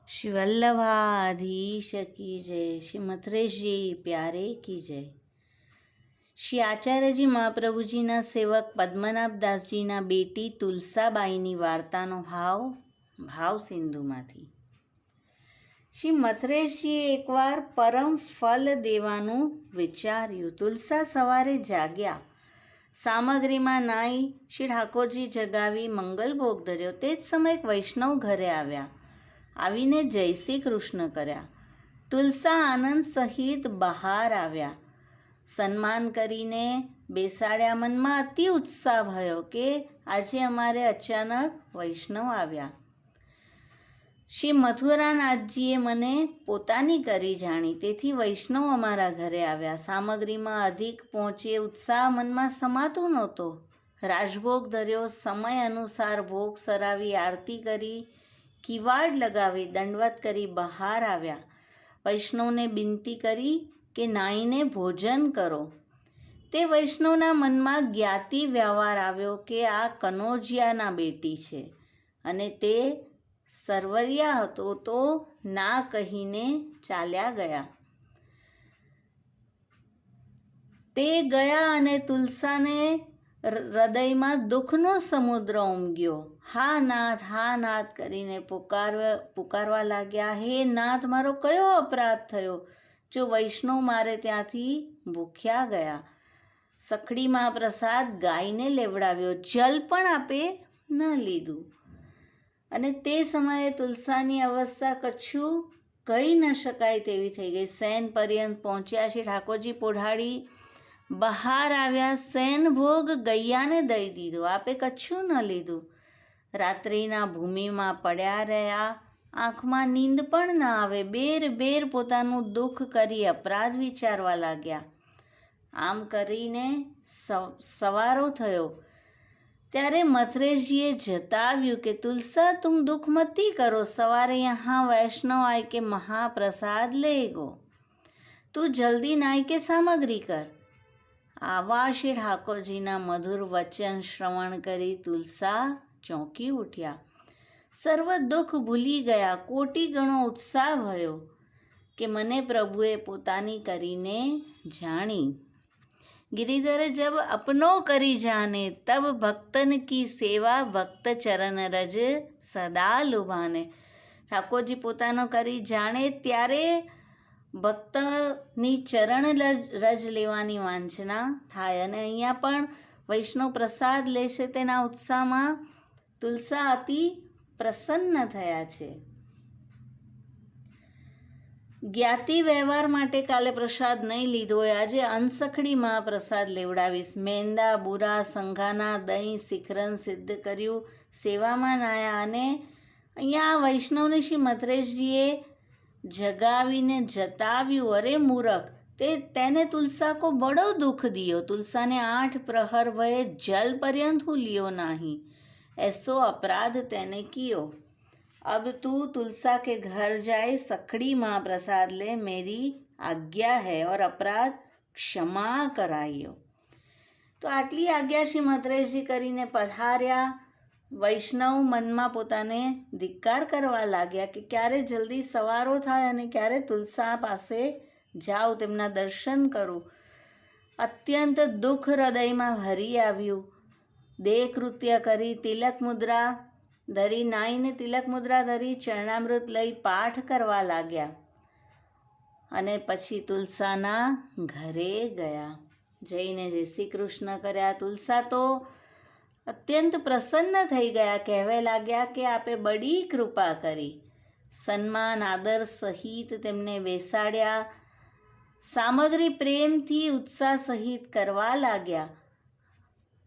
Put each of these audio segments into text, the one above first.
श्री वल्लभाधीश की जय। श्री मथुरेश जी प्यारे की जय। શ્રી આચાર્યજી મહાપ્રભુજીના સેવક પદ્મનાભદાસજીના બેટી તુલસાબાઈની વાર્તાનો ભાવ સિંધુમાંથી। શ્રી મથુરેશજીએ એકવાર પરમ ફલ દેવાનું વિચાર્યું। તુલસા સવારે જાગ્યા, સામગ્રીમાં નાઈ શ્રી ઠાકોરજી જગાવી મંગલ ભોગ ધર્યો। તે જ સમયે એક વૈષ્ણવ ઘરે આવ્યા, આવીને જય શ્રી કૃષ્ણ કર્યા। તુલસા આનંદ સહિત બહાર આવ્યા, સન્માન કરીને બેસાડ્યા। મનમાં અતિ ઉત્સાહ ભયો કે આજે અમારે અચાનક વૈષ્ણવ આવ્યા। શ્રી મથુરાનાથજીએ મને પોતાની કરી જાણી, તેથી વૈષ્ણવ અમારા ઘરે આવ્યા। સામગ્રીમાં અધિક પહોંચે ઉત્સાહ મનમાં સમાતો નહોતો। રાજભોગ ધર્યો, સમય અનુસાર ભોગ સરાવી, આરતી કરી, કિવાડ લગાવી, દંડવત કરી બહાર આવ્યા। વૈષ્ણવને વિનંતી કરી કે નાઈને ભોજન કરો। તે વૈષ્ણવના મનમાં જ્ઞાતિ વ્યવહાર આવ્યો કે આ કનોજિયાના બેટી છે અને તે સરવરિયા હતો, તો ના કહીને ચાલ્યા ગયા। તે ગયા અને તુલસાને હૃદયમાં દુઃખનો સમુદ્ર ઉમગ્યો। હા નાથ કરીને પુકારવા લાગ્યા। હે નાથ, મારો કયો અપરાધ થયો જો વૈષ્ણવ મારે ત્યાંથી ભૂખ્યા ગયા? સખડીમાં પ્રસાદ ગાયને લેવડાવ્યો, જલ પણ આપે ન લીધું। અને તે સમયે તુલસાની અવસ્થા કછું કહી ન શકાય તેવી થઈ ગઈ। સૈન પર્યંત પહોંચ્યા, શ્રી ઠાકોરજી પોઢાડી બહાર આવ્યા। સૈન ભોગ ગૈયાને દઈ દીધો, આપે કછું ન લીધું। રાત્રિના ભૂમિમાં પડ્યા રહ્યા, આંખમાં નીંદ પણ ન આવે। બેર પોતાનું દુઃખ કરી અપરાધ વિચારવા લાગ્યા। આમ કરીને સવારો થયો ત્યારે મથુરેશજીએ જતાવ્યું કે તુલસા તુમ દુઃખ મતી કરો, સવારે યહાં વૈષ્ણવ આય કે મહાપ્રસાદ લેગો, તું જલ્દી નાય કે સામગ્રી કર। આવા શ્રી ઠાકોરજીના મધુર વચન શ્રવણ કરી તુલસા ચોંકી ઉઠ્યા, સર્વ દુઃખ ભૂલી ગયા। કોટી ગણો ઉત્સાહ ભયો કે મને પ્રભુએ પોતાની કરીને જાણી। गिरिधर जब अपनो करी जाने, तब भक्तन की सेवा भक्त चरण रज सदा लुभाने। ઠાકોરજી પોતાનો કરી જાણે ત્યારે ભક્તની ચરણ રજ લેવાની વાંચના થાય। અને અહીંયા પણ વૈષ્ણવ પ્રસાદ લેશે તેના ઉત્સાહમાં તુલસા અતિ પ્રસન્ન થયા છે। જ્ઞાતિ વ્યવહાર માટે કાલે પ્રસાદ નહીં લીધો હોય, આજે અનસખડીમાં પ્રસાદ લેવડાવીશ। મેંદા બુરા સંઘાના દહીં શિખરન સિદ્ધ કર્યું, સેવામાં નાયા। અને અહીંયા આ વૈષ્ણવને શ્રી મથુરેશજીએ જગાવીને જતાવ્યું, અરે મૂરખ, તેને તુલસા કો બડો દુઃખ દિયો, તુલસાને 8 પ્રહર ભये જલ पर्यंत હું लियो नहीं, ऐसो अपराध તેને कियो। अब तू तुलसा के घर जाए, सखड़ी माँ प्रसाद ले, मेरी आज्ञा है और अपराध क्षमा कराइयो। તો આટલી આજ્ઞા શ્રી મથુરેશજી કરીને પધાર્યા। વૈષ્ણવ મનમાં પોતાને ધિક્કાર કરવા લાગ્યા કે ક્યારે જલ્દી સવારો થાય અને ક્યારે તુલસા પાસે જાઉં, તેમના દર્શન કરું। અત્યંત દુઃખ હૃદયમાં ભરી આવ્યું। દેહ કૃત્ય કરી, તિલક મુદ્રા ધરી, નાઈને તિલક મુદ્રા ધરી, ચરણામૃત લઈ પાઠ કરવા લાગ્યા અને પછી તુલસાના ઘરે ગયા। જઈને જય શ્રી કૃષ્ણ કર્યા। તુલસા તો અત્યંત પ્રસન્ન થઈ ગયા, કહેવા લાગ્યા કે આપે બડી કૃપા કરી। સન્માન આદર સહિત તેમને બેસાડ્યા, સામગ્રી પ્રેમથી ઉત્સાહ સહિત કરવા લાગ્યા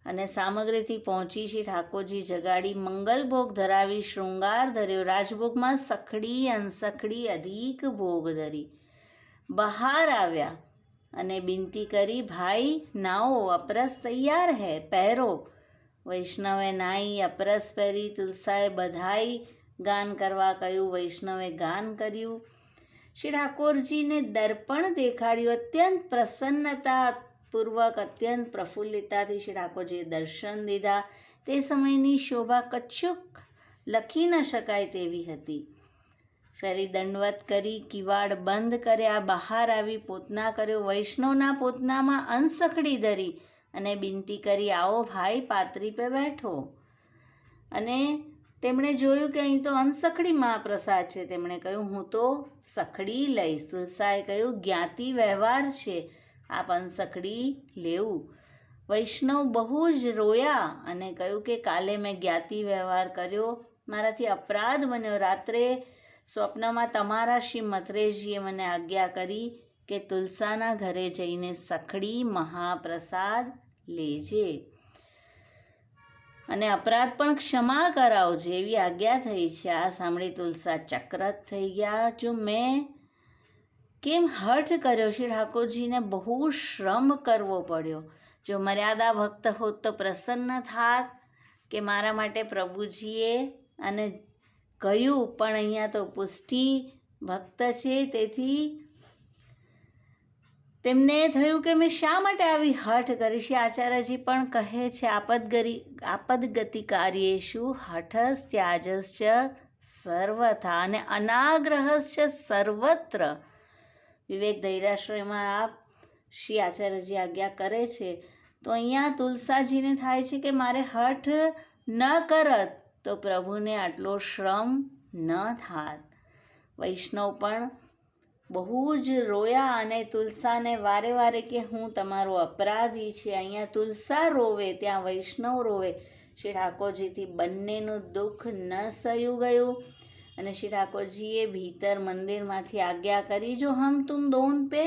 અને સામગ્રીથી પહોંચી શ્રી ઠાકોરજી જગાડી મંગલ ભોગ ધરાવી, શૃંગાર ધર્યો। રાજભોગમાં સખડી અનસખડી અધિક ભોગ ધરી બહાર આવ્યા અને વિનંતી કરી, ભાઈ નાઓ, અપરસ તૈયાર હૈ, પહેરો। વૈષ્ણવે નાઈ અપરસ પહેરી, તુલસાએ બધાઈ ગાન કરવા કહ્યું, વૈષ્ણવે ગાન કર્યું। શ્રી ઠાકોરજીને દર્પણ દેખાડ્યું। અત્યંત પ્રસન્નતા પૂર્વક, અત્યંત પ્રફુલ્લિતાથી શ્રી ઠાકોરજીએ દર્શન દીધા। તે સમયની શોભા કચ્છુક લખી ન શકાય તેવી હતી। ફેરી દંડવત કરી, કિવાડ બંધ કર્યા, બહાર આવી પોતના કર્યો, વૈષ્ણવના પોતનામાં અંસખડી ધરી અને બિનતી કરી, આવો ભાઈ પાતરી પે બેઠો. અને તેમણે જોયું કે અહીં તો અંસખડી મહાપ્રસાદ છે. તેમણે કહ્યું, હું તો સખડી લઈશ. તુલસાએ કહ્યું, જ્ઞાતિ વ્યવહાર છે, આપ અંસખડી લેવું. વૈષ્ણવ બહુ જ રોયા અને કહ્યું કે કાલે મેં જ્ઞાતિ વ્યવહાર કર્યો, મારાથી અપરાધ બન્યો. રાત્રે સ્વપ્નમાં તમારા શ્રી મથરેશજીએ મને આજ્ઞા કરી કે તુલસાના ઘરે જઈને સખડી મહાપ્રસાદ લેજે અને અપરાધ પણ ક્ષમા કરાવજે, એવી આજ્ઞા થઈ છે. આ સાંભળી તુલસા ચક્રત થઈ ગયા. જો મેં કેમ હઠ કર્યો? શ્રી ઠાકોરજીને બહુ શ્રમ કરવો પડ્યો. જો મર્યાદા ભક્ત હોત તો પ્રસન્ન થાત કે મારા માટે પ્રભુજીએ અને કહ્યું, પણ અહીંયા તો પુષ્ટિ ભક્ત છે, તેથી તેમને થયું કે મેં શા માટે આવી હઠ કરી. શ્રી આચાર્યજી પણ કહે છે, આપદગતિ કાર્યેષુ હઠસ ત્યાજશ્ચ સર્વથા અને અનાગ્રહશ્ચ સર્વત્ર. વિવેક ધૈર્યાશ્રયમાં આપ શ્રી આચાર્યજી આજ્ઞા કરે છે. તો અહીંયા તુલસાજીને થાય છે કે મારે હઠ ન કરત તો પ્રભુને આટલો શ્રમ ન થાત. વૈષ્ણવ પણ બહુ જ રોયા અને તુલસાને વારે વારે કે હું તમારો અપરાધી છે. અહીંયા તુલસા રોવે, ત્યાં વૈષ્ણવ રોવે. શ્રી ઠાકોરજીથી બંનેનું દુઃખ ન સહ્યું ગયું અને શ્રી ઠાકોરજીએ ભીતર મંદિરમાંથી આજ્ઞા કરી, જો હમ તુમ દોન પે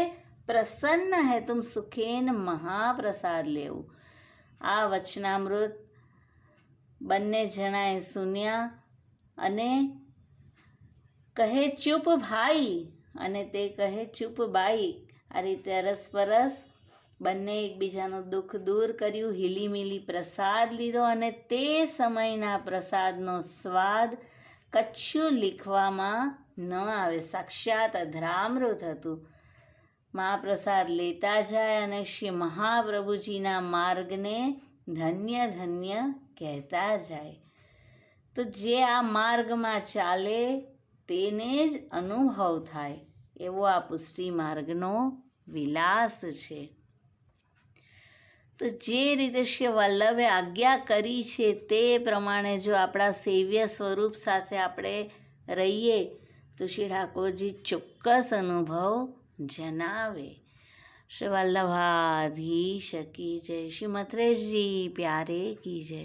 પ્રસન્ન હૈ તુમ સુખેન મહાપ્રસાદ લેવું. આ વચનામૃત બંને જણાએ સુન્યા અને કહે ચૂપ ભાઈ અને તે કહે ચૂપ બાઈ. આ રીતે અરસપરસ બંને એકબીજાનું દુઃખ દૂર કર્યું, હિલીમિલી પ્રસાદ લીધો અને તે સમયના પ્રસાદનો સ્વાદ કચ્છું લીખવામાં ન આવે. સાક્ષાત અધરામૃત હતું. મહાપ્રસાદ લેતા જાય અને શ્રી મહાપ્રભુજીના માર્ગને ધન્ય ધન્ય કહેતા જાય. તો જે આ માર્ગમાં ચાલે તેને જ અનુભવ થાય એવો આ પુષ્ટિ માર્ગનો વિલાસ છે. તો જે રીતે શ્રી વલ્લભે આજ્ઞા કરી છે તે પ્રમાણે જો આપણા સેવ્ય સ્વરૂપ સાથે આપણે રહીએ તો શ્રી ઠાકોરજી ચોક્કસ અનુભવ જનાવે. શ્રી વલ્લભાધીશ કી જય. શ્રી મથરેશજી પ્યારે કી જય.